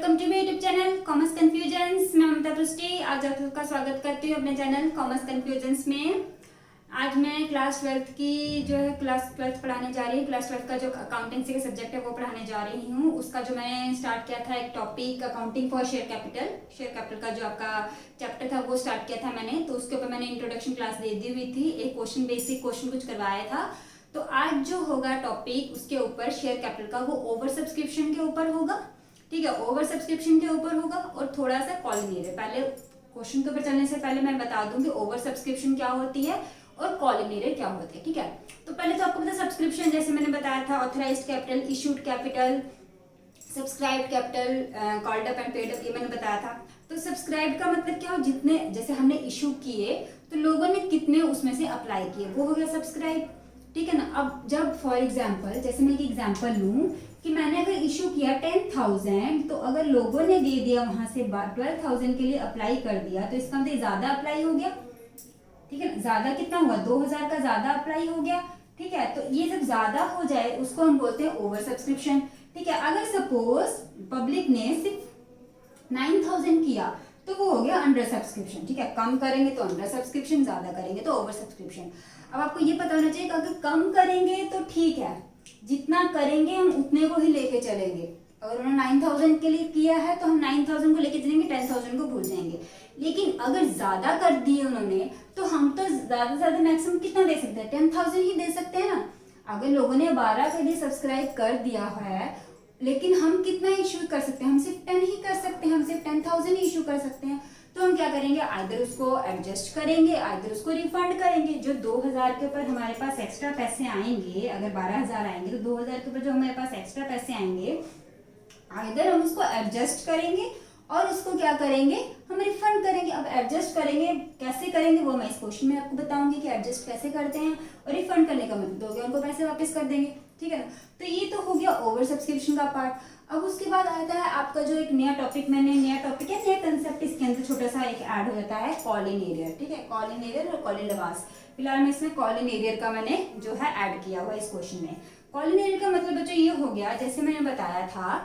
Welcome to my YouTube channel commerce confusions. मैं ममता पृष्टि आज आप सबका स्वागत करती हूँ अपने चैनल कॉमर्स कंफ्यूजन्स में। आज मैं क्लास 12th की जो है क्लास 12th पढ़ाने जा रही हूँ। क्लास 12th का जो अकाउंटेंसी का सब्जेक्ट है वो पढ़ाने जा रही हूँ। उसका जो मैंने स्टार्ट किया था एक topic accounting for share capital का जो आपका चैप्टर था वो स्टार्ट किया था मैंने। तो उसके ऊपर मैंने इंट्रोडक्शन क्लास दे दी हुई थी, एक क्वेश्चन बेसिक क्वेश्चन कुछ करवाया था। तो आज जो होगा टॉपिक उसके ऊपर शेयर कैपिटल का, वो ओवर सब्सक्रिप्शन के ऊपर होगा। ठीक है, ओवर सब्सक्रिप्शन के ऊपर होगा और थोड़ा सा कॉलम एरियर। पहले क्वेश्चन के ऊपर चलने से पहले मैं बता दूं कि ओवर सब्सक्रिप्शन क्या होती है और कॉलम एरियर क्या होती है। ठीक है, तो पहले तो आपको पता सब्सक्रिप्शन जैसे मैंने बताया था, authorised capital, issued capital, subscribed capital, called up and paid up, ये मैंने बताया था। तो सब्सक्राइब का मतलब क्या हो, जितने जैसे हमने इशू किए तो लोगों ने कितने उसमें से अप्लाई किए वो हो गया सब्सक्राइब। ठीक है ना। अब जब फॉर एग्जाम्पल जैसे मैं एक एग्जाम्पल लूँ कि मैंने अगर इशू किया 10,000 तो अगर लोगों ने दे दिया वहां से 12,000 के लिए अप्लाई कर दिया तो इसका मतलब ज्यादा अप्लाई हो गया। ठीक है ना, ज्यादा कितना हुआ, 2,000 का ज्यादा अप्लाई हो गया। ठीक है, तो ये जब ज्यादा हो जाए उसको हम बोलते हैं ओवर सब्सक्रिप्शन। ठीक है, अगर सपोज पब्लिक ने सिर्फ 9,000 किया तो वो हो गया अंडर सब्सक्रिप्शन। ठीक है, कम करेंगे तो अंडर सब्सक्रिप्शन, ज्यादा करेंगे तो ओवर सब्सक्रिप्शन। अब आपको ये पता होना चाहिए कि अगर कम करेंगे तो ठीक है, जितना करेंगे हम उतने को ही लेके चलेंगे। अगर उन्होंने 9,000 के लिए किया है तो हम 9,000 को लेके चलेंगे, 10,000 को भूल जाएंगे। लेकिन अगर ज्यादा कर दिए उन्होंने तो हम तो ज्यादा से ज्यादा मैक्सिमम कितना दे सकते हैं, 10,000 ही दे सकते हैं ना। अगर लोगों ने 12 के लिए सब्सक्राइब कर दिया है लेकिन हम कितना इशू कर सकते हैं, हम सिर्फ 10 ही कर सकते हैं, हम सिर्फ 10,000 ही इशू कर सकते हैं। तो हम क्या करेंगे, आइदर उसको एडजस्ट करेंगे, आइदर उसको रिफंड करेंगे। जो 2,000 के ऊपर हमारे पास एक्स्ट्रा पैसे आएंगे, अगर 12,000 आएंगे तो 2,000 के ऊपर जो हमारे पास एक्स्ट्रा पैसे आएंगे आइदर हम उसको एडजस्ट करेंगे और उसको क्या करेंगे, हम रिफंड करेंगे। अब एडजस्ट करेंगे कैसे करेंगे वो मैं इस क्वेश्चन में आपको बताऊंगी कि एडजस्ट कैसे करते हैं। और रिफंड करने का मतलब दोगे उनको पैसे वापस कर देंगे। ठीक है ना, तो ये तो हो गया ओवर सब्सक्रिप्शन का पार्ट। अब उसके बाद आता है आपका जो एक नया टॉपिक नया कंसेप्ट इसके अंदर छोटा सा एक ऐड हो जाता है, कॉलिंग एरियर। ठीक है, कॉलिंग एरियर और कॉलिंग लवास। फिलहाल मैं इसमें कॉलिंग एरियर का मैंने जो है ऐड किया हुआ इस क्वेश्चन में। कॉलिंग एरियर का मतलब बच्चों ये हो गया, जैसे मैंने बताया था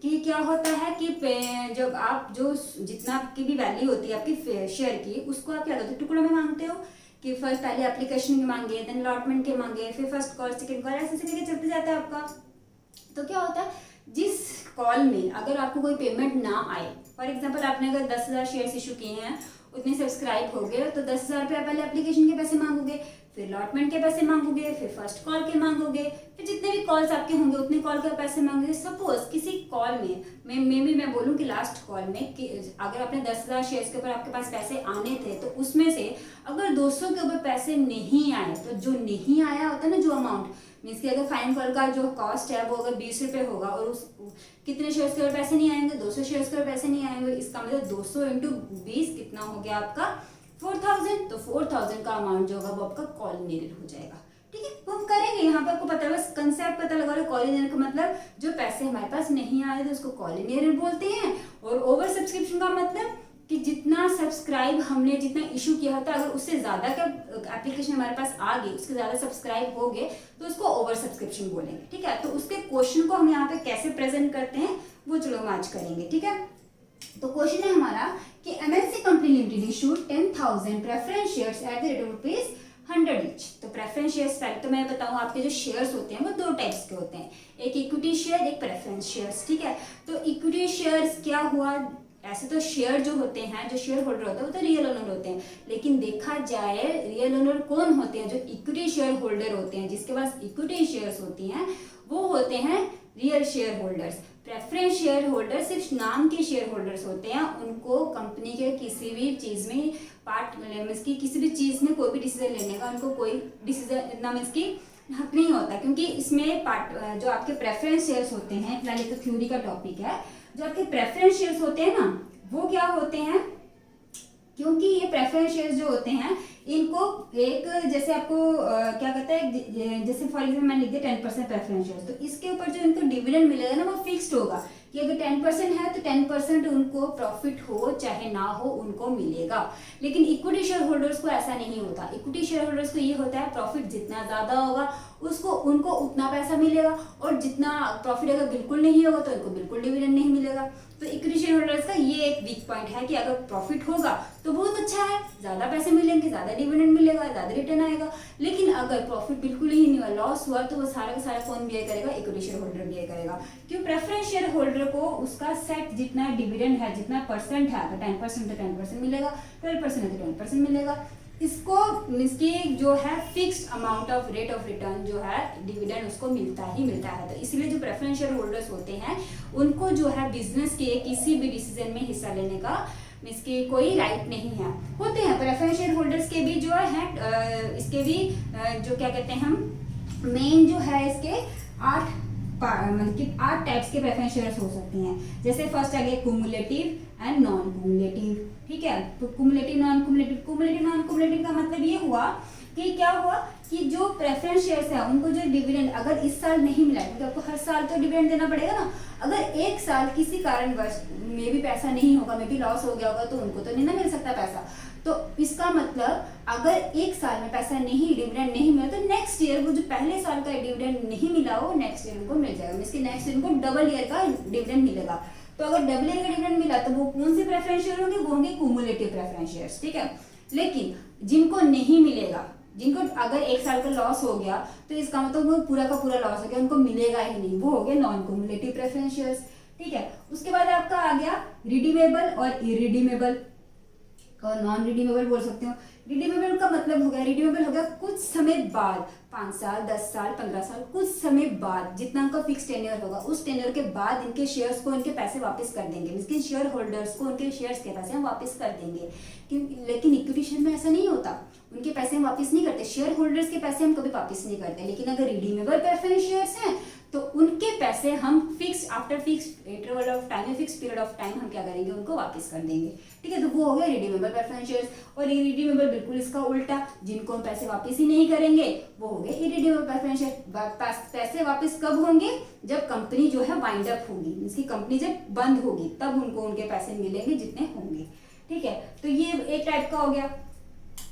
कि क्या होता है कि जब आप जो जितना आपकी भी वैल्यू होती है आपकी शेयर की, उसको आप क्या करते हो, टुकड़ों में मांगते हो कि फर्स्ट पहले एप्लीकेशन के मांगे, देन अलॉटमेंट के मांगे, फिर फर्स्ट कॉल, सेकंड कॉल, ऐसे करके चलते जाता है आपका। तो क्या होता है, जिस कॉल में अगर आपको कोई पेमेंट ना आए, फॉर एग्जाम्पल आपने अगर 10,000 शेयर्स इशू किए हैं, उतने सब्सक्राइब हो गए तो 10,000 रुपया पहले एप्लीकेशन के पैसे मांगोगे, फिर अलॉटमेंट के पैसे मांगोगे, फिर फर्स्ट कॉल के मांगोगे, फिर जितने भी कॉल्स आपके होंगे उतने कॉल के पैसे मांगोगे। सपोज किसी कॉल में मैं बोलूँ कि लास्ट कॉल में कि अगर आपने 10,000 शेयर्स के ऊपर आपके पास पैसे आने थे तो उसमें से अगर 200 के ऊपर पैसे नहीं आए तो जो नहीं आया होता है ना, जो अमाउंट मीन्स कि अगर फाइन कॉल का जो कॉस्ट है वो अगर 20 रुपये होगा और उस कितने शेयर्स के ऊपर पैसे नहीं आएंगे, 200 शेयर्स के ऊपर पैसे नहीं आएंगे, इसका मतलब 200 इंटू 20 कितना हो गया आपका 4,000। तो 4,000 का अमाउंट जो होगा वो आपका कॉलिंग एरियर हो जाएगा। ठीक है, वो हम करेंगे। यहाँ पे आपको पता है, बस कंसेप्ट पता लगा लो। कॉलिंग एरियर का मतलब जो पैसे हमारे पास नहीं आए तो उसको कॉलिंग एरियर बोलते हैं। और ओवर सब्सक्रिप्शन का मतलब कि जितना सब्सक्राइब हमने जितना इशू किया होता है अगर उससे ज्यादा का एप्लीकेशन हमारे पास आ गई, उसके ज्यादा सब्सक्राइब हो गए तो उसको ओवर सब्सक्रिप्शन बोलेंगे। ठीक है, तो उसके क्वेश्चन को हम यहाँ पे कैसे प्रेजेंट करते हैं वो चलो हम आज करेंगे। ठीक है, तो क्वेश्चन है हमारा कि MNC company limited issued 10,000 preference shares at the rate of ₹100 each. तो प्रेफरेंस शेयर्स पहले तो मैं बताऊं, आपके जो शेयर्स होते हैं वो दो टाइप्स के होते हैं, एक इक्विटी शेयर, एक प्रेफरेंस शेयर्स। ठीक है, तो इक्विटी शेयर्स क्या हुआ, ऐसे तो शेयर जो होते हैं, जो शेयर होल्डर होते हैं वो तो रियल ओनर होते हैं, लेकिन देखा जाए रियल ओनर कौन होते हैं, जो इक्विटी शेयर होल्डर होते हैं, जिसके पास इक्विटी शेयर्स होती हैं वो होते हैं real share holders. Preference share holder सिर्फ नाम के शेयर होल्डर्स होते हैं, उनको कंपनी के किसी भी चीज में किसी भी चीज में कोई भी डिसीजन लेने का उनको कोई डिसीजन ना मीन्स की हक नहीं होता, क्योंकि इसमें जो आपके प्रेफरेंस शेयर्स होते हैं, फिलहाल ये तो थ्योरी का टॉपिक है, जो आपके प्रेफरेंस शेयर्स होते हैं ना वो क्या होते हैं, क्योंकि ये प्रेफरेंस शेयर्स जो होते हैं इनको एक जैसे आपको क्या कहता है, जैसे फॉर एग्जाम्पल मैंने लिख दिया 10% प्रेफरेंस शेयर्स, तो इसके ऊपर जो इनको डिविडेंड मिलेगा ना वो फिक्स्ड होगा कि अगर 10% है तो 10% उनको प्रॉफिट हो चाहे ना हो उनको मिलेगा। लेकिन इक्विटी शेयर होल्डर्स को ऐसा नहीं होता। इक्विटी शेयर होल्डर्स को ये होता है प्रॉफिट जितना ज्यादा होगा उसको उनको उतना पैसा मिलेगा, और जितना प्रॉफिट अगर बिल्कुल नहीं होगा तो उनको बिल्कुल डिविडेंड नहीं मिलेगा। तो इक्विटी शेयर होल्डर्स का ये एक वीक पॉइंट है कि अगर प्रॉफिट होगा तो बहुत अच्छा है, ज्यादा पैसे मिलेंगे, ज्यादा डिविडेंड मिलेगा, ज्यादा रिटर्न आएगा। लेकिन अगर प्रॉफिट बिल्कुल ही नहीं हुआ, लॉस हुआ, तो वो सारा का सारा कौन बियर करेगा? इक्विटी शेयर होल्डर बियर करेगा। क्यों? प्रेफरेंस शेयर होल्डर को उसका सेट जितना डिविडेंड है, जितना परसेंट है, अगर 10% तो 10% मिलेगा, 12% है तो 12% मिलेगा। इसको इसकी जो है fixed amount of rate of return जो है डिविडेंड उसको मिलता ही मिलता है। तो इसलिए जो प्रेफरेंस शेयर होल्डर्स होते हैं उनको जो है बिजनेस के किसी भी डिसीजन में हिस्सा लेने का इसके कोई राइट नहीं है। होते हैं प्रेफरेंस शेयर होल्डर्स के भी जो है इसके भी जो क्या कहते हैं हम मेन जो है इसके 8 टाइप्स के प्रेफरेंस शेयर्स हो सकती हैं। जैसे फर्स्ट आ गया कुमुलेटिव एंड नॉन कुमुलेटिव। ठीक है, तो कुमुलेटिव नॉन कुमुलेटिव का मतलब ये हुआ कि क्या हुआ कि जो प्रेफरेंस शेयर्स है उनको जो डिविडेंड अगर इस साल नहीं मिला है, क्योंकि आपको हर साल तो डिविडेंड देना पड़ेगा ना। अगर एक साल किसी कारणवश में भी पैसा नहीं होगा, में भी लॉस हो गया होगा, तो उनको तो नहीं ना मिल सकता पैसा। तो इसका मतलब अगर एक साल में पैसा नहीं, डिविडेंड नहीं मिला, तो नेक्स्ट ईयर वो जो पहले साल का डिविडेंड नहीं मिला हो नेक्स्ट ईयर उनको मिल जाएगा। इसके नेक्स्ट ईयर उनको डबल ईयर का डिविडेंड मिलेगा। तो अगर डबल ईयर का डिविडेंड मिला तो वो कौन से प्रेफरेंस शेयर होंगे? वो होंगे कुमुलेटिव प्रेफरेंस शेयर्स। ठीक है, लेकिन जिनको नहीं मिलेगा, जिनको अगर एक साल का लॉस हो गया तो इसका मतलब वो पूरा का पूरा लॉस हो गया, उनको मिलेगा ही नहीं, वो हो गया नॉन कुमुलेटिव प्रेफरेंस शेयर्स। ठीक है, उसके बाद आपका आ गया रिडीमेबल और इरिडीमेबल और नॉन रिडीमेबल बोल सकते हो। रिडीमेबल का मतलब हो गया, रिडीमेबल हो गया कुछ समय बाद, 5 साल, 10 साल, 15 साल, कुछ समय बाद, जितना उनका फिक्स टेन्योर होगा उस टेन्योर के बाद इनके शेयर्स को इनके पैसे वापस कर देंगे। इसके शेयर होल्डर्स को उनके शेयर्स के पैसे हम वापस कर देंगे। लेकिन इक्विटी शेयर में ऐसा नहीं होता, उनके पैसे हम वापस नहीं करते, शेयर होल्डर्स के पैसे हम कभी वापस नहीं करते। लेकिन अगर रिडीमेबल प्रेफरेंस शेयर्स हैं तो उनके पैसे हम fix after fix interval of time, fix period of time हम क्या करेंगे? उनको वापस कर देंगे। ठीक है, तो वो हो गया रिडीमेबल प्रेफरेंस शेयर्स। और इरिडीमेबल बिल्कुल इसका उल्टा, जिनको हम पैसे वापस ही नहीं करेंगे वो हो गए इरिडीमेबल प्रेफरेंस शेयर। पैसे वापस कब होंगे? जब कंपनी जो है वाइंड अप होगी, इसकी कंपनी जब बंद होगी तब उनको उनके पैसे मिलेंगे जितने होंगे। ठीक है, तो ये एक टाइप का हो गया।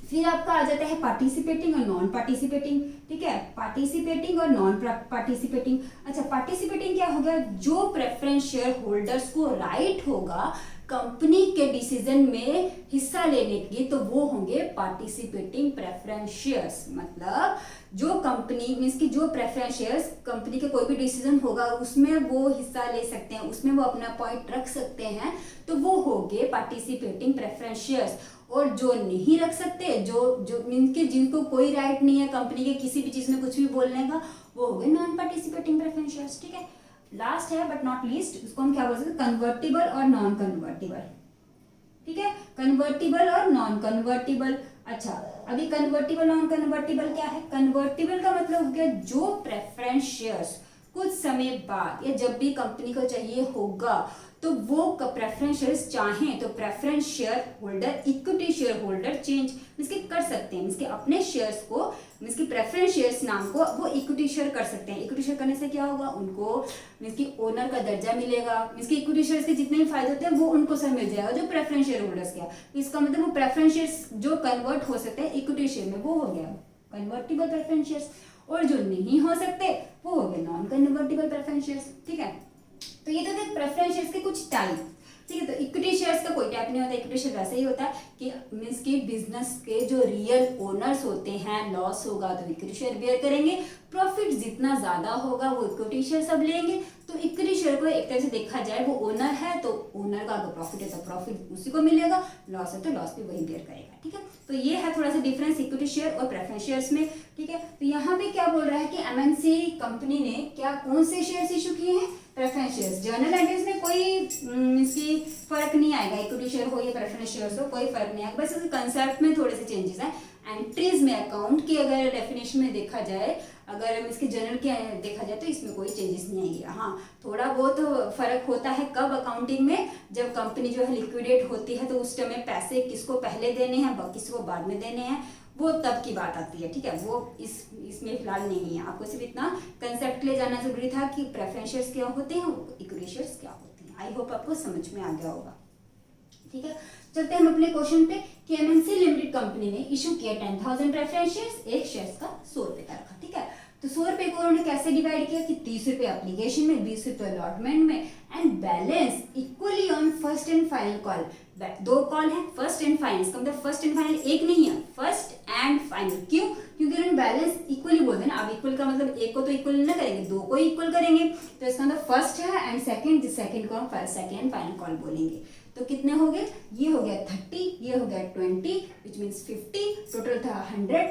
फिर आपका आ जाता है पार्टिसिपेटिंग और नॉन पार्टिसिपेटिंग। ठीक है, पार्टिसिपेटिंग और नॉन पार्टिसिपेटिंग। अच्छा, पार्टिसिपेटिंग क्या हो गया? जो प्रेफरेंस शेयर होल्डर्स को राइट होगा कंपनी के डिसीजन में हिस्सा लेने की, तो वो होंगे पार्टिसिपेटिंग प्रेफरेंस शेयर्स। मतलब जो कंपनी मीन्स की जो प्रेफरेंस शेयर्स कंपनी के कोई भी डिसीजन होगा उसमें वो हिस्सा ले सकते हैं, उसमें वो अपना पॉइंट रख सकते हैं, तो वो होंगे पार्टिसिपेटिंग प्रेफरेंस शेयर्स। और जो नहीं रख सकते, जो मीन्स के जिनको कोई राइट नहीं है कंपनी के किसी भी चीज में कुछ भी बोलने का, वो हो गए नॉन पार्टिसिपेटिंग प्रेफरेंस शेयर्स। ठीक है, लास्ट है बट नॉट लीस्ट, उसको हम क्या बोल सकते हैं? कन्वर्टिबल और नॉन कन्वर्टिबल। ठीक है, कन्वर्टिबल और नॉन कन्वर्टिबल। अच्छा, अभी कन्वर्टिबल नॉन कन्वर्टिबल क्या है? कन्वर्टिबल का मतलब हो गया जो प्रेफरेंस शेयर्स कुछ समय बाद या जब भी कंपनी को चाहिए होगा तो वो प्रेफरेंस शेयर्स चाहें तो preference share holder equity share holder change इसके कर सकते हैं। इसके अपने शेयर्स को इसकी प्रेफरेंस शेयर्स नाम को वो इक्विटी शेयर कर सकते हैं। इक्विटी शेयर करने से क्या होगा? उनको इसकी ओनर का दर्जा मिलेगा। इसके इक्विटी शेयर्स के जितने भी फायदे होते हैं वो उनको सब मिल जाएगा जो प्रेफरेंस शेयर होल्डर्स का। इसका मतलब वो प्रेफरेंस शेयर्स जो कन्वर्ट हो सकते हैं इक्विटी शेयर में वो हो गया कन्वर्टिबल प्रेफरेंस शेयर्स, और जो नहीं हो सकते वो हो गए नॉन कन्वर्टिबल प्रेफरेंस शेयर्स। ठीक है, तो ये तो थे प्रेफरेंस शेयर्स के कुछ टाइप। ठीक है, तो इक्विटी शेयर्स का कोई टाइप नहीं होता। इक्विटी शेयर वैसे ही होता है कि मीन्स की बिजनेस के जो रियल ओनर्स होते हैं, लॉस होगा तो इक्विटी शेयर बेयर करेंगे, प्रॉफिट जितना ज्यादा होगा वो इक्विटी शेयर सब लेंगे। तो इक्विटी शेयर को एक तरह से देखा जाए वो ओनर है तो ओनर का अगर प्रॉफिट है तो प्रॉफिट उसी को मिलेगा, लॉस है तो लॉस भी वही बेयर करेगा। ठीक है, तो ये है थोड़ा सा डिफरेंस इक्विटी शेयर और प्रेफरेंस शेयर्स में। ठीक है, तो यहाँ पे क्या बोल रहा है कि एमएनसी कंपनी ने क्या कौन से शेयर्स इशू किए हैं? Preference shares. जर्नल एंट्रीज में कोई इसकी फर्क नहीं आएगा, इक्विटी शेयर हो या प्रेफरेंस शेयर्स हो कोई फर्क नहीं आएगा, बस इसके कंसेप्ट में थोड़े से चेंजेस हैं। एंट्रीज में अकाउंट की अगर डेफिनेशन में देखा जाए, अगर इसके जर्नल के देखा जाए तो इसमें कोई चेंजेस नहीं आएगी। हाँ, थोड़ा बहुत फर्क होता है कब अकाउंटिंग में, जब कंपनी जो है लिक्विडेट होती है तो उस टाइम में पैसे किसको पहले देने हैं किसको बाद में देने हैं, वो तब की बात आती है। ठीक है, वो इसमें फिलहाल नहीं है। आपको सिर्फ इतना कंसेप्ट ले जाना जरूरी था कि प्रेफरेंस शेयर्स क्या होते हैं, इक्विटी शेयर्स क्या होते हैं। आई होप आपको समझ में आ गया होगा। ठीक है, चलते हैं हम अपने क्वेश्चन पे कि एमएनसी लिमिटेड कंपनी ने इशू किया 10,000 प्रेफरेंस शेयर्स, एक शेयर्स का 100 रुपए का रखा। ठीक है, तो 100 रुपये को उन्होंने कैसे डिवाइड किया कि 30 रुपये एप्लीकेशन में, 20 रुपये अलॉटमेंट में, and balance equally on first and final call. दो कॉल है, फर्स्ट एंड फाइनल, इसका मतलब फर्स्ट एंड फाइनल एक नहीं है, फर्स्ट एंड फाइनल। क्यों? क्योंकि उन्होंने बैलेंस इक्वली बोल दिया ना। अब इक्वल का मतलब एक को तो इक्वल ना करेंगे, दो को इक्वल करेंगे, तो इसका मतलब फर्स्ट है एंड सेकंड, सेकंड को हम सेकंड एंड फाइनल कॉल बोलेंगे। तो कितने हो गए? ये हो गया 30, ये हो गया 20, विच मीन्स 50, टोटल था 100,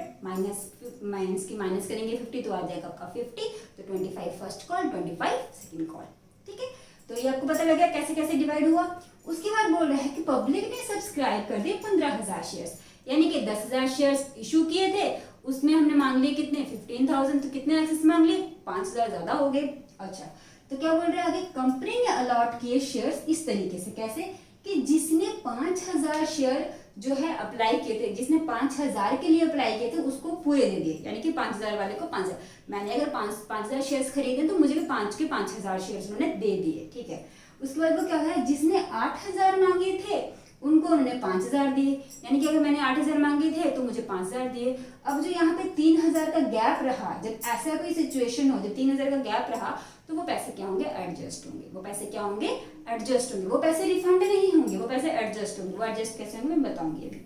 माइनस की माइनस करेंगे 50 तो आ जाएगा आपका 50, तो 25 फर्स्ट कॉल, 25 सेकंड कॉल। ठीक है, तो ये आपको पता लग गया कैसे कैसे डिवाइड हुआ। उसके बाद बोल रहा है कि पब्लिक ने सब्सक्राइब कर दिए 15,000 शेयर्स, यानी कि 10,000 शेयर्स इशू किए थे, उसमें हमने मांग लिए कितने? 15,000, तो कितने एक्सेस मांग लिए? 5,000 ज्यादा हो गए। अच्छा, तो क्या बोल रहे हैं आगे? कंपनी ने अलॉट किए शेयर्स इस तरीके से, कैसे कि जिसने 5,000 शेयर जो है अप्लाई किए थे, जिसने 5,000 के लिए अप्लाई किए थे उसको पूरे दे दिए, यानी कि 5,000 वाले को 5,000। मैंने अगर 5,000 शेयर्स खरीदे तो मुझे भी 5,000 शेयर्स उन्होंने दे दिए। ठीक है, उसके बाद वो क्या है, जिसने 8,000 मांगे थे उनको उन्होंने 5,000 दिए, यानी कि अगर मैंने 8,000 मांगे थे तो मुझे 5,000 दिए। अब जो यहाँ पे 3,000 का गैप रहा, जब ऐसा कोई सिचुएशन हो जब 3,000 का गैप रहा, तो वो पैसे क्या होंगे? एडजस्ट होंगे। वो पैसे क्या होंगे? एडजस्ट होंगे। वो पैसे रिफंड नहीं होंगे, वो पैसे एडजस्ट होंगे। वो एडजस्ट कैसे होंगे मैं बताऊंगी अभी।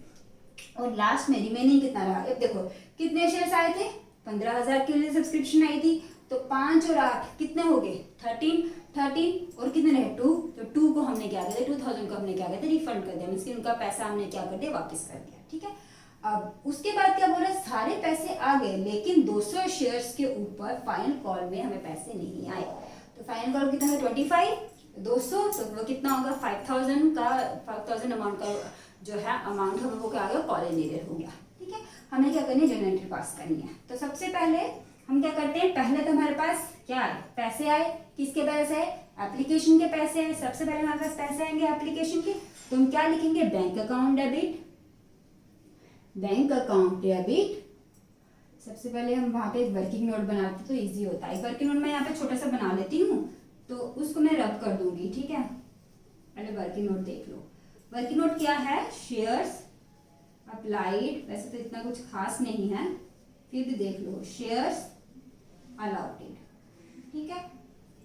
और लास्ट में रिमेनिंग कितना रहा? अब देखो कितने शेयर्स आए थे? 15,000 के लिए सब्सक्रिप्शन आई थी, तो 5 और 8 कितने हो गए? 13 और कितने रहे? 2। तो 2 को हमने क्या किया? 2,000 को हमने क्या किया? रिफंड कर दिया, मींस उनका पैसा हमने क्या कर दिया? वापस कर दिया। ठीक है, अब उसके बाद क्या बोल रहा है? सारे पैसे आ गए, लेकिन 200 शेयर्स के ऊपर फाइनल कॉल में हमें पैसे नहीं आए। तो फाइनल कॉल कितना है? 25, 200, तो वो कितना होगा? 5,000 अमाउंट का जो है अमाउंट हमें वो क्या आ गया? कॉल एरियर हो गया। ठीक है, हमें क्या करनी है? जर्नल एंट्री पास करनी है। तो सबसे पहले हम क्या करते हैं? पहले तो हमारे पास क्या है? पैसे आए। किसके पैसे आए? एप्लीकेशन के पैसे आए। सबसे पहले हमारे पास पैसे आएंगे एप्लीकेशन के, तो हम क्या लिखेंगे? Bank account debit, bank account debit. सबसे पहले हम वहां पे एक वर्किंग नोट बनाते तो इजी होता है। वर्किंग नोट मैं यहाँ पे छोटा सा बना लेती हूँ, तो उसको मैं रब कर दूंगी। ठीक है, पहले वर्किंग नोट देख लो। वर्किंग नोट क्या है? शेयर्स अप्लाइड, वैसे तो इतना कुछ खास नहीं है, फिर भी देख लो। शेयर्स अलॉटेड, ठीक है,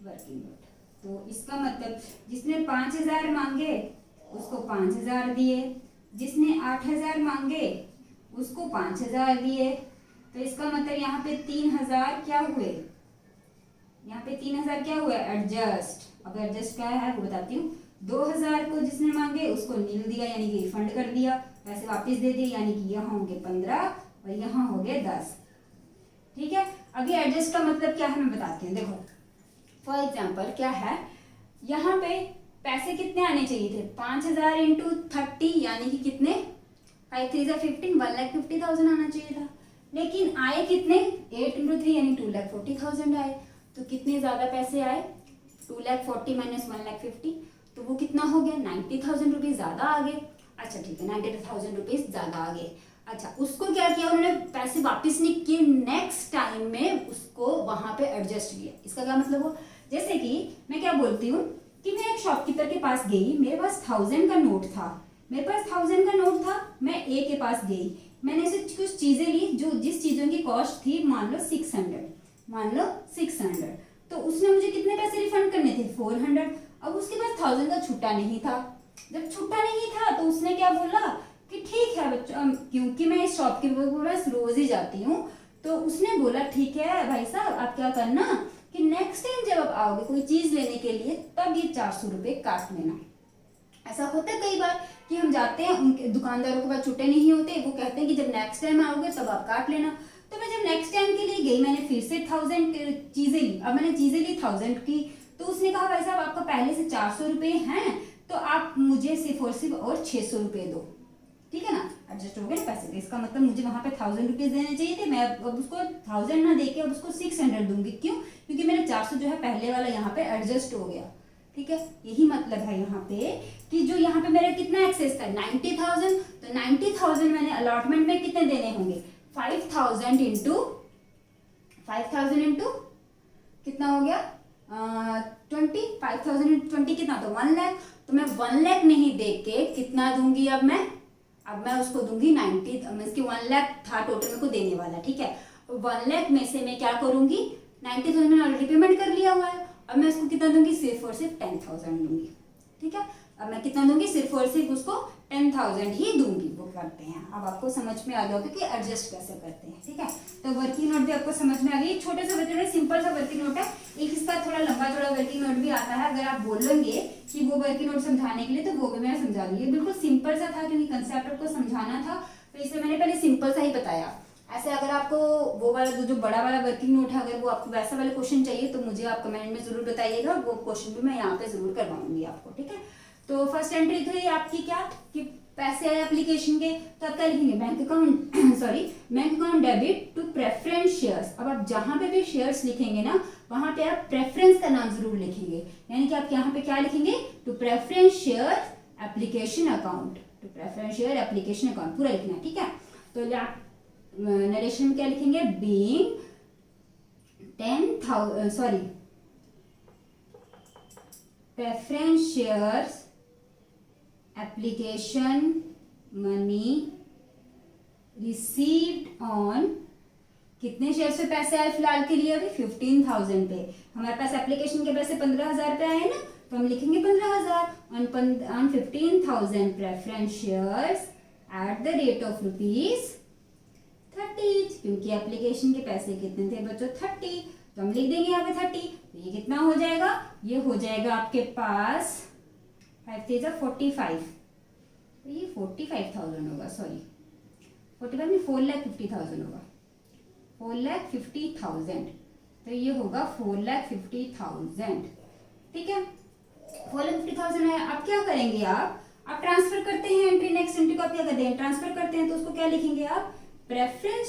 वर्किंग नोट। तो इसका मतलब जिसने 5,000 मांगे उसको 5,000 दिए, जिसने 8,000 मांगे उसको 5,000 दिए। तो इसका मतलब यहाँ पे 3,000 क्या हुए? यहाँ पे 3,000 क्या हुआ? एडजस्ट। अब एडजस्ट क्या है वो बताती हूँ। 2,000 को जिसने मांगे उसको नील दिया, यानी कि रिफंड कर दिया, पैसे वापस दे दिए, यानी कि यहाँ होंगे 15 और यहाँ हो गए 10। ठीक है, अभी एडजस्ट का मतलब क्या है मैं बताती हूँ। देखो फॉर एग्जाम्पल क्या है, यहाँ पे पैसे कितने आने चाहिए थे? 5,000 इंटू 30 यानी कि कितने? 5 3 15, 1,50,000 आना चाहिए था, लेकिन आए कितने? 8 इंटू 3 यानी 2,40,000 आए। तो कितने ज्यादा पैसे आए? 2,40,000 माइनस 1,50,000, तो वो कितना हो गया? 90,000 रुपीज ज्यादा आ गए। अच्छा ठीक है, 90,000 रुपीज ज्यादा आ गए। अच्छा, उसको क्या किया उन्होंने? पैसे वापस नहीं किए, नेक्स्ट टाइम में उसको वहां पे एडजस्ट किया। इसका क्या मतलब हो? जैसे कि मैं क्या बोलती हूँ कि मैं एक शॉपकीपर के पास गई, मेरे पास 1,000 का नोट था, मेरे पास 1,000 का नोट था, मैं ए के पास गई, मैंने ऐसे कुछ चीजें ली जो जिस चीजों की कॉस्ट थी मान लो 600, तो उसने मुझे कितने पैसे रिफंड करने थे? 400। अब उसके पास 1,000 का छुट्टा नहीं था। जब छुट्टा नहीं था तो उसने क्या बोला कि ठीक है बच्चों, क्योंकि मैं इस शॉपकीपर के पास रोज ही जाती हूँ, तो उसने बोला ठीक है भाई साहब, आप क्या करना कि नेक्स्ट टाइम जब आप आओगे कोई चीज लेने के लिए तब ये 400 रुपये काट लेना। ऐसा होता है कई बार कि हम जाते हैं, उनके दुकानदारों के पास छुट्टे नहीं होते, वो कहते हैं कि जब नेक्स्ट टाइम आओगे तब आप काट लेना। तो मैं जब नेक्स्ट टाइम के लिए गई, मैंने फिर से 1,000 चीजें ली। अब मैंने चीजें ली 1,000 की, तो उसने कहा भाई साहब आपका पहले से 400 रुपये हैं, तो आप मुझे सिर्फ और 600 रुपये दो। ठीक है ना, एडजस्ट हो गए ना पैसे। इसका मतलब मुझे वहां पे 1,000 रुपीज देने चाहिए थे, मैं अब उसको 1,000 ना देके अब उसको 600 दूंगी। क्यों? क्योंकि मेरा 400 जो है पहले वाला यहाँ पे एडजस्ट हो गया। ठीक है, यही मतलब है यहाँ पे कि जो यहाँ पे मेरा कितना एक्सेस था? 90,000। तो 90,000 मैंने अलॉटमेंट में कितने देने होंगे? 5,000 इंटू कितना हो गया? 20। 5,000 इंटू 20 कितना? तो 1 लाख। तो मैं 1 लाख नहीं दे के कितना दूंगी अब मैं उसको दूंगी 90, मीन्स की 1 लाख था टोटल मेरे को देने वाला। ठीक है, 1 लाख में से मैं क्या करूंगी, 90,000 मैंने ऑलरेडी पेमेंट कर लिया हुआ है, अब मैं उसको कितना दूंगी, सिर्फ और सिर्फ 10,000 दूंगी। ठीक है, अब मैं कितना दूंगी, सिर्फ और सिर्फ उसको 10,000 ही दूंगी। वो करते हैं, अब आपको समझ में आ गया होगा कि एडजस्ट कैसे करते हैं। ठीक है, तो वर्किंग नोट भी आपको समझ में आ गई। छोटे सा वर्किंग नोट, सिंपल सा वर्किंग नोट है। एक इसका थोड़ा लंबा चौड़ा वर्किंग नोट भी आता है, अगर आप बोलेंगे कि वो वर्किंग नोट समझाने के लिए तो वो भी मैं समझा दूंगी। बिल्कुल सिंपल सा था क्योंकि कंसेप्ट आपको समझाना था, तो इसलिए मैंने पहले सिंपल सा ही बताया। ऐसे अगर आपको वो वाला जो बड़ा वाला वर्किंग नोट है, अगर वो आपको वैसा वाला क्वेश्चन चाहिए तो मुझे आप कमेंट में जरूर बताइएगा, वो क्वेश्चन भी मैं यहाँ पे जरूर करवाऊंगी आपको। ठीक है, तो फर्स्ट एंट्री थी आपकी क्या कि पैसे आए एप्लीकेशन के, तो आप क्या लिखेंगे, bank account bank account debit to preference shares. अब आप जहां पे भी शेयर्स लिखेंगे ना, वहां पे आप प्रेफरेंस का नाम जरूर लिखेंगे, यानी कि आप यहाँ पे क्या लिखेंगे, to preference share application account, to preference share application account पूरा लिखना है। ठीक है, तो आप नरेशन में क्या लिखेंगे, being 10,000 preference shares application money received on, कितने शेयर्स पे पैसे आए फिलहाल के लिए, अभी 15,000 पे। हमारे पास एप्लीकेशन के पैसे 15,000 पे आए ना, तो हम लिखेंगे 15,000 on 15,000 preference shares at the rate of ₹30, क्योंकि एप्लीकेशन के पैसे कितने थे बच्चों, 30, तो हम लिख देंगे यहाँ पे 30। तो ये कितना हो जाएगा, ये हो जाएगा आपके पास 5 3 45, तो ये 45,000 होगा, सॉरी 45 में 4,50,000 होगा, 4,50,000, तो ये होगा 4,50,000। ठीक है, 4,50,000 है। अब क्या करेंगे आप ट्रांसफर करते हैं एंट्री, नेक्स्ट एंट्री को आप क्या करते हैं, ट्रांसफर करते हैं, तो उसको क्या लिखेंगे आप, preference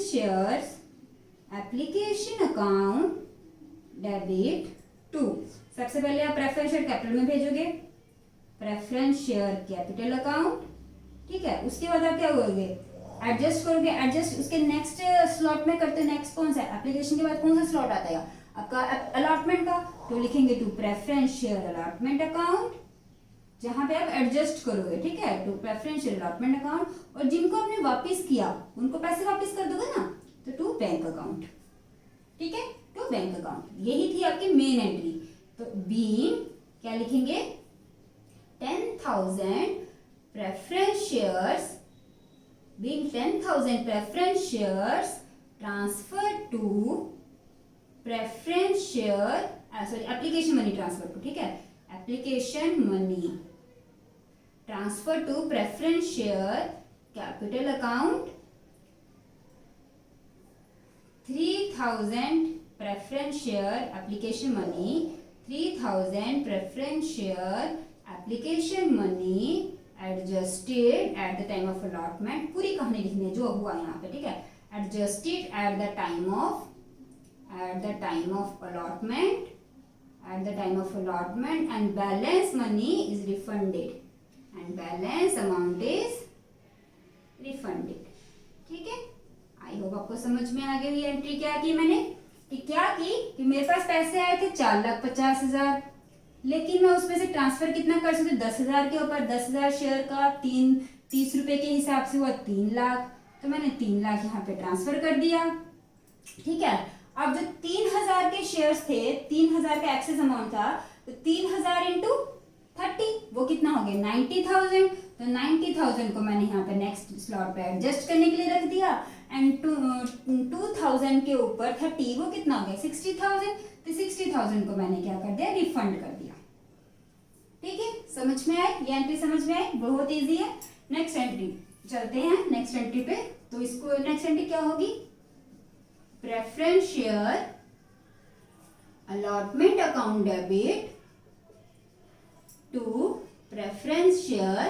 shares application account debit to, सबसे पहले आप प्रेफरेंस शेयर कैपिटल में भेजोगे, प्रेफरेंस शेयर कैपिटल अकाउंट। ठीक है, उसके बाद आप क्या करोगे, एडजस्ट करोगे, एडजस्ट उसके नेक्स्ट स्लॉट में करते, नेक्स्ट कौन सा, एप्लीकेशन के बाद कौन सा स्लॉट आता है आपका, अलॉटमेंट का, तो लिखेंगे to preference share allotment account, जहां पे आप एडजस्ट करोगे। ठीक है, to preference share allotment account, और जिनको आपने वापस किया उनको पैसे वापस कर दोगे ना, तो टू बैंक अकाउंट। ठीक है, टू बैंक अकाउंट, यही थी आपकी मेन एंट्री। तो बीइंग क्या लिखेंगे, 10,000 preference shares, being 10,000 preference shares transfer to preference share, sorry application money transfer to, ठीक है, application money transfer to preference share capital account 3,000 preference share application money, 3,000 preference share application money adjusted at the time of allotment, पूरी कहानी लिखनी है जो हुआ यहाँ पे। ठीक है, adjusted at the time of allotment, at the time of allotment, and balance money is refunded, and balance amount is refunded. ठीक है, आई होप आपको समझ में आ गई। एंट्री क्या की मैंने कि क्या की कि मेरे पास पैसे आए थे 4,50,000, लेकिन मैं उसमें से ट्रांसफर कितना कर सकती हूँ, 10,000 के ऊपर 10,000 शेयर का 30 रुपए के हिसाब से हुआ 3 लाख, तो मैंने 3 लाख यहाँ पे ट्रांसफर कर दिया। ठीक है, अब जो 3,000 के शेयर्स थे, 3,000 का एक्सेस अमाउंट था, तो 3,000 इंटू 30 वो कितना हो गया, 90,000। तो 90,000 को मैंने यहाँ पे नेक्स्ट स्लॉट पे एडजस्ट करने के लिए रख दिया, एंड 2,000 के ऊपर 30 वो कितना हो गया, 60,000। तो 60,000 को मैंने क्या कर दिया, रिफंड कर दिया। ठीक है, समझ में आए, ये एंट्री समझ में आई, बहुत ईजी है। नेक्स्ट एंट्री चलते हैं, नेक्स्ट एंट्री पे। तो इसको नेक्स्ट एंट्री क्या होगी, preference share allotment account debit to preference share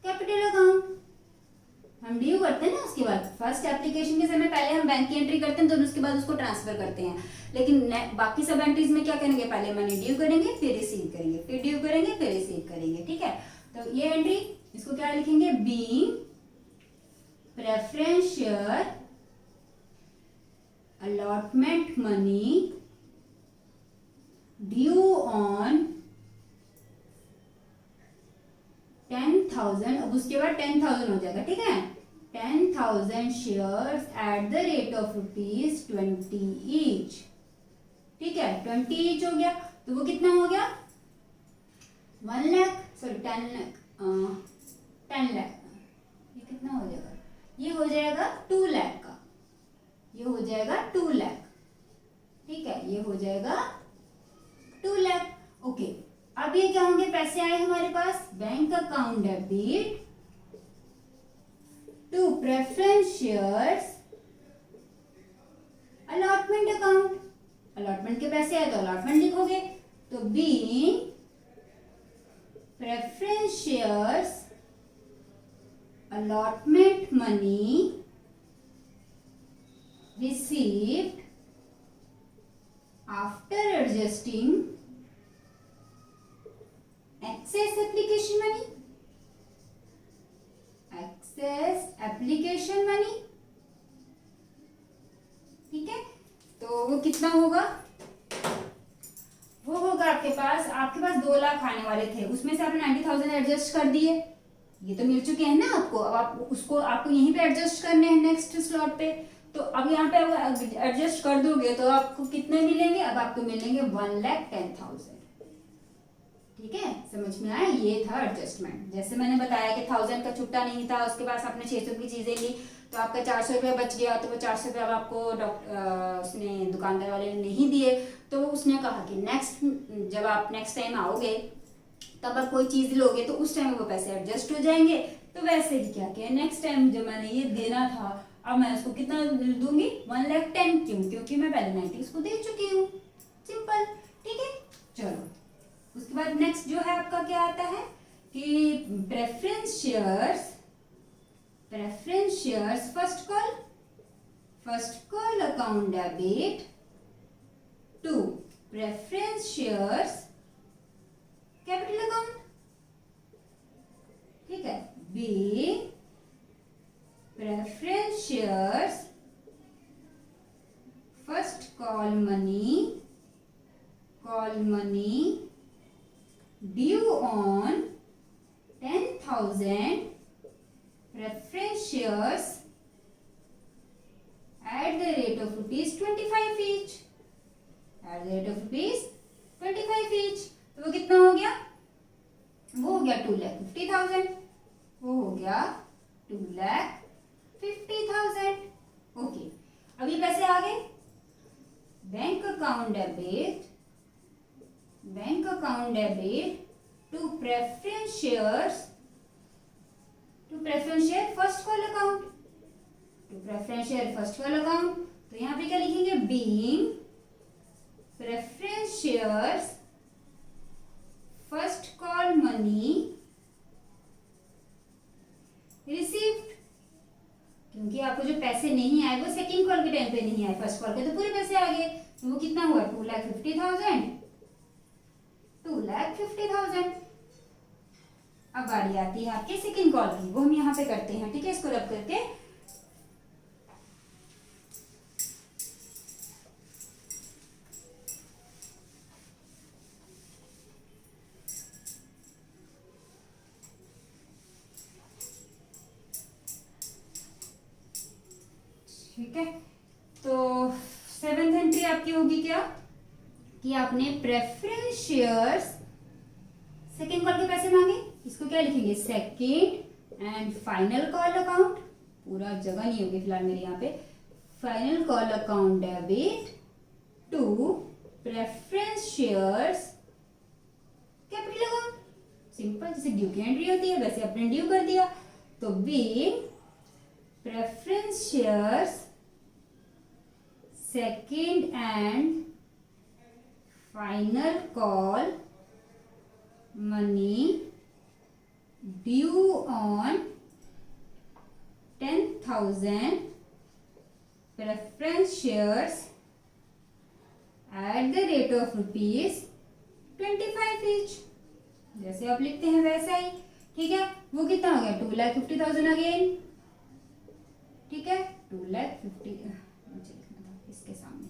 capital account. हम ड्यू करते हैं ना, उसके बाद फर्स्ट एप्लीकेशन के समय पहले हम बैंक की एंट्री करते हैं, तो उसके बाद उसको ट्रांसफर करते हैं। लेकिन बाकी सब एंट्रीज में क्या करेंगे, पहले मनी ड्यू करेंगे, फिर रिसीव करेंगे, फिर ड्यू करेंगे, फिर रिसीव करेंगे। ठीक है, तो ये एंट्री इसको क्या लिखेंगे, being preference share allotment money due on 10,000, अब उसके बाद 10,000 हो जाएगा। ठीक है, 10,000 shares at the rate of ₹20 each. ठीक है, 20 ईच हो गया तो वो कितना हो गया 1 लाख, सॉरी 10 लाख, 10 लाख। ये कितना हो जाएगा, ये हो जाएगा 2 लाख का, ये हो जाएगा 2 लाख। ठीक है, ये हो जाएगा 2 लाख। ओके, अब ये क्या होंगे, पैसे आए हमारे पास, bank account debit to preference shares allotment account. Allotment के पैसे आए तो अलॉटमेंट लिखोगे, तो being preference shares allotment money received after adjusting excess application money, excess application money। ठीक है, तो वो कितना होगा, वो होगा आपके पास 2 लाख आने वाले थे, उसमें से आपने 90,000 एडजस्ट कर दिए, ये तो मिल चुके हैं ना आपको। अब आपको यहीं पे एडजस्ट करने हैं नेक्स्ट स्लॉट पे। तो अब यहाँ पे एडजस्ट कर दोगे तो आपको कितने मिलेंगे, अब आपको मिलेंगे 1,10,000। ठीक है, समझ में आया, ये था एडजस्टमेंट। जैसे मैंने बताया कि 1000 का छुट्टा नहीं था, उसके पास आपने 600 की चीजें ली तो आपका 400 रुपया बच गया, तो वो 400 रुपया अब आपको उसने दुकानदार वाले ने नहीं दिए, तो उसने कहा कि जब आप नेक्स्ट टाइम आओगे तब आप कोई चीज लोगे तो उस टाइम वो पैसे एडजस्ट हो जाएंगे। तो वैसे ही क्या किया, नेक्स्ट टाइम जब मैंने ये देना था, अब मैं उसको कितना दूंगी 1,10,000, क्यों, क्योंकि मैं पहले 90 उसको दे चुकी हूँ। सिंपल। ठीक है, चलो उसके बाद नेक्स्ट जो है आपका क्या आता है कि preference shares first call account debit to preference shares capital account. ठीक है, be preference shares first call money due on 10,000 preference shares at the rate of ₹25 each, at the rate of ₹25 each। तो वो कितना हो गया, वो हो गया 2,50,000, वो हो गया 2,50,000। ओके, अब ये पैसे आ गए, bank account debit to preference share first call account. तो यहाँ पे क्या लिखेंगे, being preference shares first call money received, क्योंकि आपको जो पैसे नहीं आए वो सेकंड कॉल के टाइम पे नहीं आए, फर्स्ट कॉल के तो पूरे पैसे आ गए। तो वो कितना हुआ 2,50,000। अब बारी आती है आपके सेकंड कॉल की, वो हम यहाँ पे करते हैं। ठीक है, इसको रब करके ठीक है, तो 7th एंट्री आपकी होगी क्या कि आपने प्रेफरेंस शेयर्स सेकेंड कॉल के पैसे मांगे, इसको क्या लिखेंगे, second and final call account. पूरा जगह नहीं होगी फिलहाल मेरे यहाँ पे। Final call account debit to preference shares capital account. Simple, जैसे ड्यू की एंट्री होती है वैसे आपने ड्यू कर दिया। तो be preference shares second and final call money due on 10,000 preference shares at the rate of ₹25 each। जैसे आप लिखते हैं वैसा ही। ठीक है, वो कितना हो गया 2,50,000 अगेन। ठीक है, 2,50,000 इसके सामने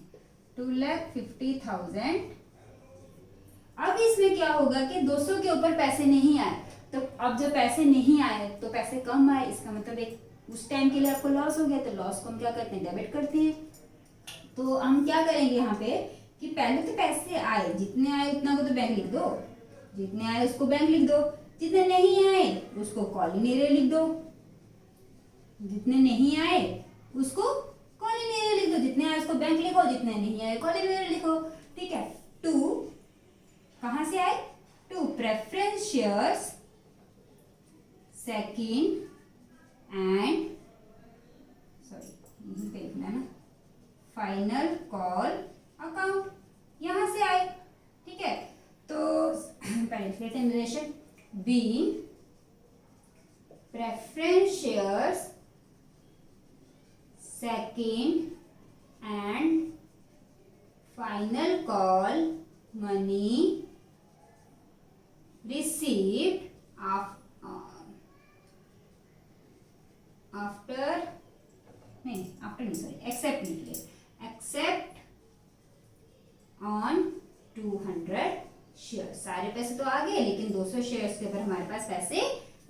2,50,000। अब इसमें क्या होगा कि 200 के ऊपर पैसे नहीं आए, तो अब जब पैसे नहीं आए तो पैसे कम आए, इसका मतलब एक उस टाइम के लिए आपको लॉस हो गया तो लॉस को हम क्या करते हैं, डेबिट करते हैं। तो हम क्या करेंगे यहाँ पे कि पहले तो पैसे आए, जितने आए उतना को तो बैंक लिख दो, जितने आए उसको बैंक लिख दो, जितने नहीं आए उसको कॉलिंग एरियर लिख दो, जितने नहीं आए उसको कॉलिंग एरियर लिख दो, जितने आए उसको बैंक लिखो, जितने नहीं आए कॉलिंग एरियर लिखो। ठीक है, टू कहां से आए, to preference shares second and sorry यहीं पे लिखना है ना, फाइनल कॉल अकाउंट, यहां से आए। ठीक है, तो पहले लिखते हैं relation, being preference shares second and final call money received except लिखिए, एक्सेप्ट ऑन 200 शेयर। सारे पैसे तो आ गए लेकिन 200 शेयर्स के ऊपर हमारे पास पैसे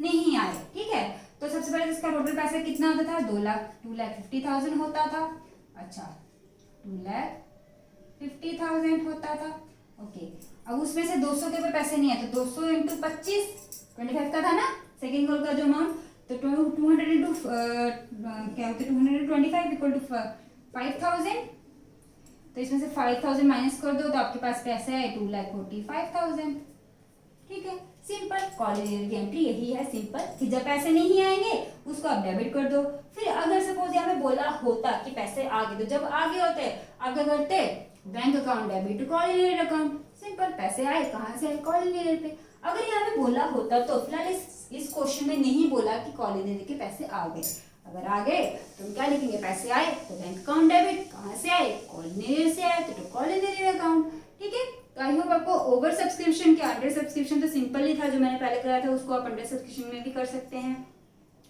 नहीं आए। ठीक है, तो सबसे पहले इसका टोटल पैसा कितना होता था, 2,50,000 होता था। अच्छा 2,50,000 होता था। ओके, अब उसमें से 200 के ऊपर पैसे नहीं आए तो 200 इंटू 25 25 का था ना सेकेंड कॉल का जो अमाउंट, तो 200 इंटू क्या होता है 225 इक्वल टू 5,000। तो इसमें से 5,000 माइनस कर दो तो आपके पास पैसे है 2,45,000। ठीक है, सिंपल कॉलिंग की एंट्री यही है, सिंपल कि जब पैसे नहीं आएंगे उसको आप डेबिट कर दो। फिर अगर सपोज यहाँ पे बोला होता कि पैसे आ गए, तो जब आगे होते आगे करते bank account debit to calling account, simple पैसे आए कहाँ से आए, कॉलिंग पे। अगर यहाँ पे बोला होता तो फिलहाल इस क्वेश्चन में नहीं बोला कि कॉलिंग के पैसे आ गए, अगर आ गए तो हम क्या लिखेंगे, पैसे आए तो बैंक अकाउंट डेबिट, कहाँ से आए कॉलिंग से आए तो कॉलिंग अकाउंट। ठीक है, तो आई होप आपको ओवर सब्सक्रिप्शन के अंडर सब्सक्रिप्शन तो सिंपल ही था जो मैंने पहले कराया था, उसको आप अंडर सब्सक्रिप्शन में भी कर सकते हैं।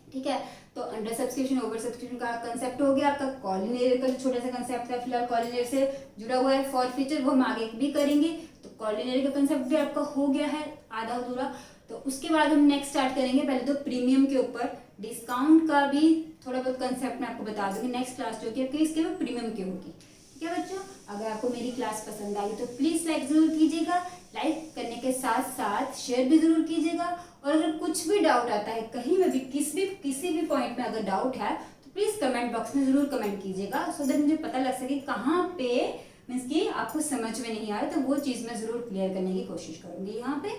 ठीक है, तो अंडर सब्सक्रिप्शन ओवर सब्सक्रिप्शन का कंसेप्ट हो गया आपका, कॉलिंग एरियर का जो छोटा सा कंसेप्ट था फिलहाल कॉलिंग एरियर से जुड़ा हुआ है फॉर फ्यूचर, वो हम आगे भी करेंगे। तो कॉलिंग एरियर का कंसेप्ट भी आपका हो गया है आधा अधूरा, तो उसके बाद हम नेक्स्ट स्टार्ट करेंगे। पहले तो प्रीमियम के ऊपर डिस्काउंट का भी थोड़ा बहुत कंसेप्ट मैं आपको बता दूंगी नेक्स्ट क्लास जो कि आपकी इसके ऊपर प्रीमियम की होगी। ठीक है बच्चों, अगर आपको मेरी क्लास पसंद आई तो प्लीज लाइक जरूर कीजिएगा, लाइक करने के साथ साथ शेयर भी जरूर कीजिएगा। और अगर कुछ भी डाउट आता है कहीं में भी किसी भी पॉइंट में अगर डाउट है तो प्लीज कमेंट बॉक्स में जरूर कमेंट कीजिएगा, सो दैट मुझे पता लग सके कहाँ पे मीन्स कि आपको समझ में नहीं आ रहा, तो वो चीज़ मैं जरूर क्लियर करने की कोशिश करूंगी यहाँ पे।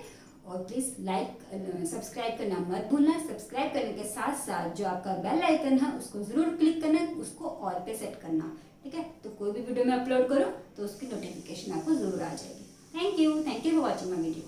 और प्लीज लाइक सब्सक्राइब करना मत भूलना, सब्सक्राइब करने के साथ साथ जो आपका बेल आइकन है उसको जरूर क्लिक करना, उसको ऑल पे सेट करना। ठीक है, तो कोई भी वीडियो मैं अपलोड करूँ तो उसकी नोटिफिकेशन आपको जरूर आ जाएगी। Thank you for watching my video.